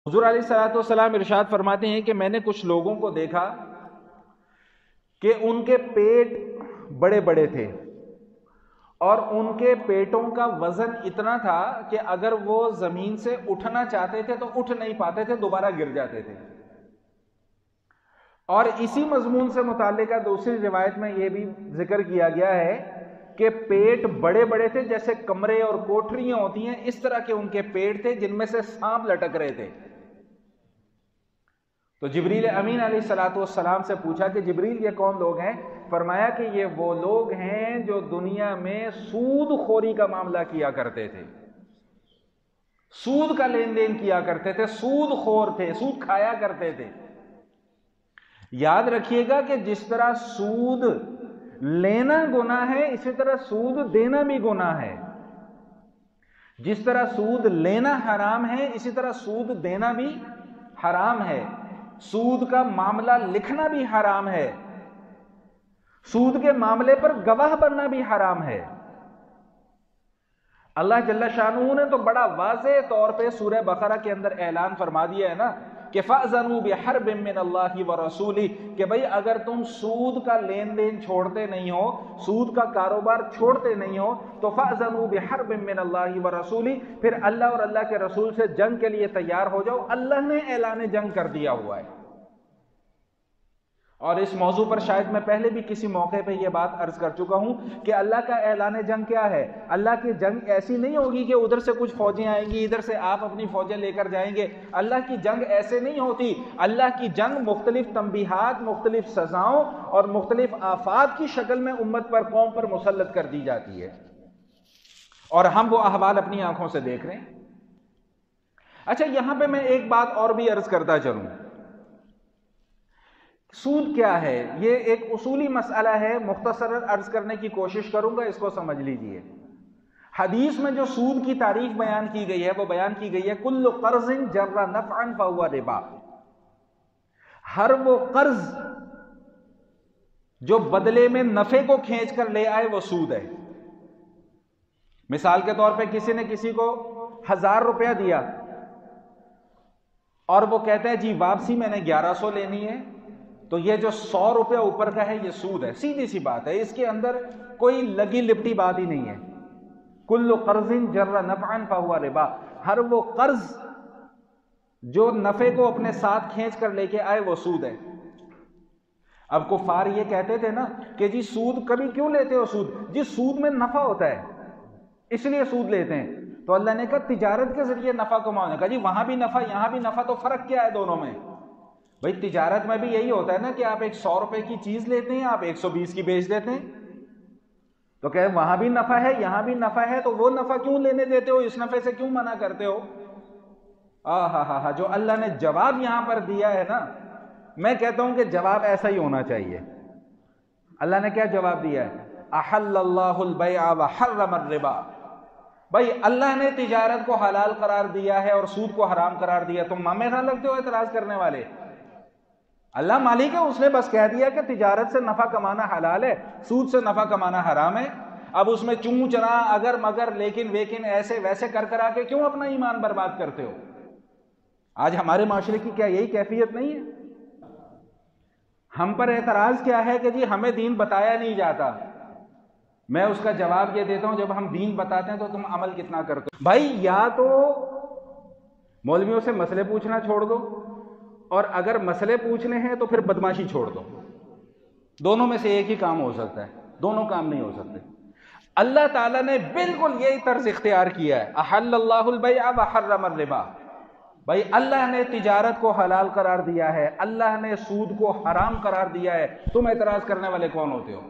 حضور علیہ الصلوۃ والسلام ارشاد فرماتے ہیں کہ میں نے کچھ لوگوں کو دیکھا کہ ان کے پیٹ بڑے بڑے تھے اور ان کے پیٹوں کا وزن اتنا تھا کہ اگر وہ زمین سے اٹھنا چاہتے تھے تو اٹھ نہیں پاتے تھے، دوبارہ گر جاتے تھے۔ اور اسی مضمون سے متعلقہ دوسری روایت میں یہ بھی ذکر کیا گیا ہے کہ پیٹ بڑے بڑے تھے، جیسے کمرے اور کوٹریاں ہوتی ہیں اس طرح کے ان کے پیٹ تھے جن میں سے سانپ لٹک رہے تھے۔ تو جبریل امین علیہ الصلوۃ والسلام سے پوچھا کہ جبریل یہ کون لوگ ہیں؟ فرمایا کہ یہ وہ لوگ ہیں جو دنیا میں سود خوری کا معاملہ کیا کرتے تھے، سود کا لین دین کیا کرتے تھے، سود خور تھے، سود کھایا کرتے تھے۔ یاد رکھیے گا کہ جس طرح سود لینا گناہ ہے اسی طرح سود دینا بھی گناہ ہے، جس طرح سود لینا حرام ہے اسی طرح سود دینا بھی حرام ہے، سود کا معاملہ لکھنا بھی حرام ہے، سود کے معاملے پر گواہ بننا بھی حرام ہے۔ اللہ جل شانہ نے تو بڑا واضح طور پہ سورہ بقرہ کے اندر اعلان فرما دیا ہے نا کہ فَأْذَنُوا بِحَرْبٍ مِّنَ اللَّهِ وَرَسُولِهِ کہ بھئی اگر تم سود کا لین دین چھوڑتے نہیں ہو، سود کا کاروبار چھوڑتے نہیں ہو تو فَأْذَنُوا بِحَرْبٍ مِّنَ اللَّهِ وَرَسُولِهِ پھر اللہ اور اللہ کے رسول سے جنگ کے لیے تیار ہو جاؤ۔ اللہ نے اعلان جنگ کر دیا ہوا ہے۔ اور اس موضوع پر شاید میں پہلے بھی کسی موقع پہ یہ بات عرض کر چکا ہوں کہ اللہ کا اعلان جنگ کیا ہے؟ اللہ کی جنگ ایسی نہیں ہوگی کہ ادھر سے کچھ فوجیں آئیں گی، ادھر سے آپ اپنی فوجیں لے کر جائیں گے۔ اللہ کی جنگ ایسے نہیں ہوتی۔ اللہ کی جنگ مختلف تنبیہات، مختلف سزاؤں اور مختلف آفات کی شکل میں امت پر، قوم پر مسلط کر دی جاتی ہے، اور ہم وہ احوال اپنی آنکھوں سے دیکھ رہے ہیں۔ اچھا، یہاں پہ میں ایک بات اور بھی عرض کرتا چلوں۔ سود کیا ہے؟ یہ ایک اصولی مسئلہ ہے، مختصر عرض کرنے کی کوشش کروں گا، اس کو سمجھ لیجئے۔ حدیث میں جو سود کی تعریف بیان کی گئی ہے وہ بیان کی گئی ہے کل قرض جر نفعا فهو ربا، ہر وہ قرض جو بدلے میں نفع کو کھینچ کر لے آئے وہ سود ہے۔ مثال کے طور پہ کسی نے کسی کو 1000 روپیہ دیا اور وہ کہتا ہے جی واپسی میں نے 1100 لینی ہے، تو یہ جو 100 روپیہ اوپر کا ہے یہ سود ہے۔ سیدھی سی بات ہے، اس کے اندر کوئی لگی لپٹی بات ہی نہیں ہے۔ کل قرض جر نفعا فهو ربا، ہر وہ قرض جو نفع کو اپنے ساتھ کھینچ کر لے کے آئے وہ سود ہے۔ اب کفار یہ کہتے تھے نا کہ جی سود کبھی کیوں لیتے ہو سود؟ جی سود میں نفع ہوتا ہے اس لیے سود لیتے ہیں۔ تو اللہ نے کہا تجارت کے ذریعے نفع کماؤ، نے کہا جی وہاں بھی نفع یہاں بھی نفع، تو فرق کیا ہے دونوں میں؟ بھئی تجارت میں بھی یہی ہوتا ہے نا کہ آپ ایک 100 روپے کی چیز لیتے ہیں، آپ 120 کی بیچ دیتے ہیں، تو کہ وہاں بھی نفع ہے یہاں بھی نفع ہے، تو وہ نفع کیوں لینے دیتے ہو؟ اس نفع سے کیوں منع کرتے ہو؟ جو اللہ نے جواب یہاں پر دیا ہے نا، میں کہتا ہوں کہ جواب ایسا ہی ہونا چاہیے۔ اللہ نے کیا جواب دیا ہے؟ احل اللہ البیع وحرم الربا، بھائی اللہ نے تجارت کو حلال قرار دیا ہے اور سود کو حرام قرار دیا، تم مامے نہ لگتے ہو اعتراض کرنے والے؟ اللہ مالک ہے، اس نے بس کہہ دیا کہ تجارت سے نفع کمانا حلال ہے، سود سے نفع کمانا حرام ہے۔ اب اس میں چوں چرا اگر مگر لیکن ویکن ایسے ویسے کر کر کے کیوں اپنا ایمان برباد کرتے ہو؟ آج ہمارے معاشرے کی کیا یہی کیفیت نہیں ہے؟ ہم پر اعتراض کیا ہے کہ جی ہمیں دین بتایا نہیں جاتا۔ میں اس کا جواب یہ دیتا ہوں جب ہم دین بتاتے ہیں تو تم عمل کتنا کرتے ہو؟ بھائی یا تو مولویوں سے مسئلے پوچھنا چھوڑ دو، اور اگر مسئلے پوچھنے ہیں تو پھر بدماشی چھوڑ دو۔ دونوں میں سے ایک ہی کام ہو سکتا ہے، دونوں کام نہیں ہو سکتے۔ اللہ تعالیٰ نے بالکل یہی طرز اختیار کیا ہے، احل اللہ البیع وحرم الربا، بھائی اللہ نے تجارت کو حلال قرار دیا ہے، اللہ نے سود کو حرام قرار دیا ہے، تم اعتراض کرنے والے کون ہوتے ہو؟